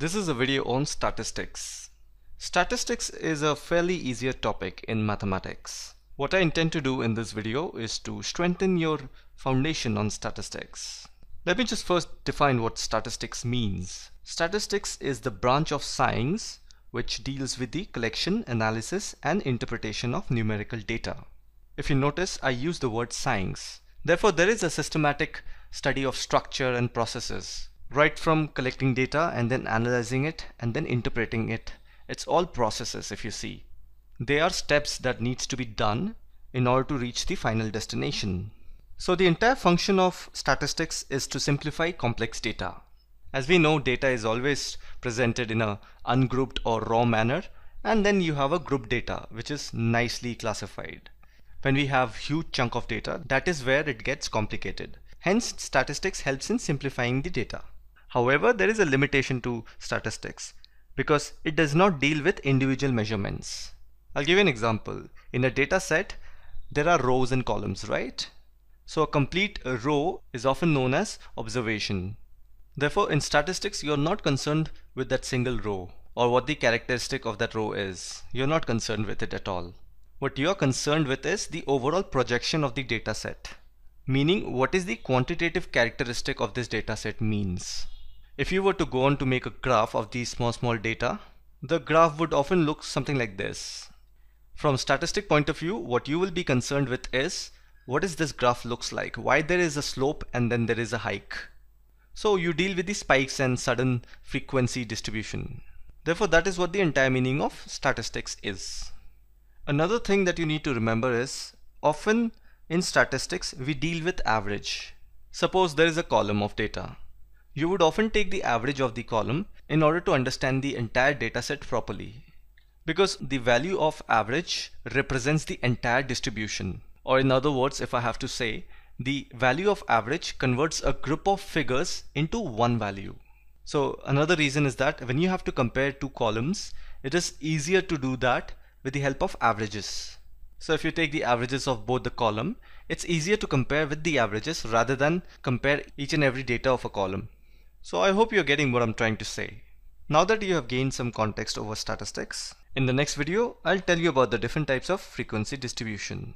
This is a video on statistics. Statistics is a fairly easier topic in mathematics. What I intend to do in this video is to strengthen your foundation on statistics. Let me just first define what statistics means. Statistics is the branch of science which deals with the collection, analysis, and interpretation of numerical data. If you notice, I use the word science. Therefore, there is a systematic study of structure and processes. Right from collecting data and then analyzing it and then interpreting it. It's all processes if you see. They are steps that needs to be done in order to reach the final destination. So the entire function of statistics is to simplify complex data. As we know, data is always presented in a ungrouped or raw manner, and then you have a grouped data which is nicely classified. When we have huge chunk of data, that is where it gets complicated. Hence, statistics helps in simplifying the data. However, there is a limitation to statistics because it does not deal with individual measurements. I'll give you an example. In a data set, there are rows and columns, right? So a complete row is often known as observation. Therefore, in statistics, you're not concerned with that single row or what the characteristic of that row is. You're not concerned with it at all. What you're concerned with is the overall projection of the data set. Meaning, what is the quantitative characteristic of this data set means. If you were to go on to make a graph of these small data, the graph would often look something like this. From statistic point of view, what you will be concerned with is what is this graph looks like, why there is a slope and then there is a hike. So you deal with the spikes and sudden frequency distribution. Therefore, that is what the entire meaning of statistics is. Another thing that you need to remember is often in statistics we deal with average. Suppose there is a column of data. You would often take the average of the column in order to understand the entire data set properly. Because the value of average represents the entire distribution. Or in other words, if I have to say, the value of average converts a group of figures into one value. So another reason is that when you have to compare two columns, it is easier to do that with the help of averages. So if you take the averages of both the column, it's easier to compare with the averages rather than compare each and every data of a column. So I hope you're getting what I'm trying to say. Now that you have gained some context over statistics, in the next video, I'll tell you about the different types of frequency distribution.